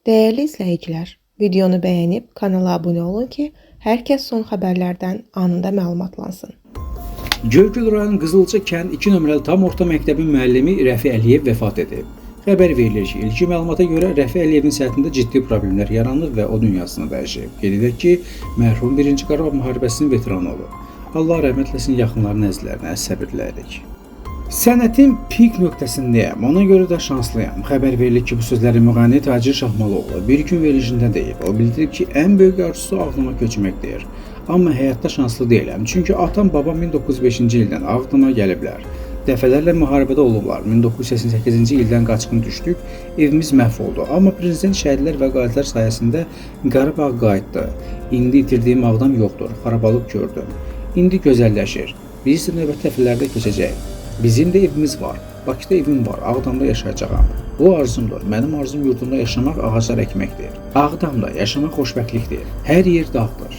Değerli izləyicilər, videonu bəyənib kanala abunə olun ki, hər kəs son xəbərlərdən anında məlumatlansın. Göygöl rayon Qızılca kənd 2 nömrəli tam orta məktəbin müəllimi Rəfi Əliyev vəfat edib. Xəbər verilir ki, ilki məlumata görə Rəfi Əliyevin səhhətində ciddi problemlər yaranıb və o dünyasını dəyişib. Qeyd edək ki, mərhum 1-ci Qarabağ müharibəsinin veteranı olub. Allah rəhmət eləsin, yaxınlarının əzizlərinə səbir diləyirik. Sənətin pik nöqtəsindəyəm, ona görə də şanslıyam. Xəbər verilir ki, bu sözləri müğənni Tacir Şahmalıoğlu bir gün verilişində deyib. O bildirib ki, ən böyük arzusu Ağdama köçməkdir. Amma həyatda şanslı deyiləm, çünki atam, babam 1905-ci ildən Ağdama gəliblər. Dəfələrlə müharibədə olublar. 1988-ci ildən qaçqın düşdük, evimiz məhv oldu. Amma prezident şəhidlər və qazilər sayəsində Qarabağ qayıtdı. İndi itirdiyim Ağdam yoxdur, xarabalıq gördüm. İndi gözəlləşir. Biz isə növbəti dəfələrdə köçəcəyik. Bizim də evimiz var. Bakıda evim var. Ağdamda yaşayacağam. Bu arzumdur. Mənim arzum yurdumda yaşamaq, ağaclar əkməkdir. Ağdamda yaşamaq xoşbəxtlikdir. Hər yer dağdır.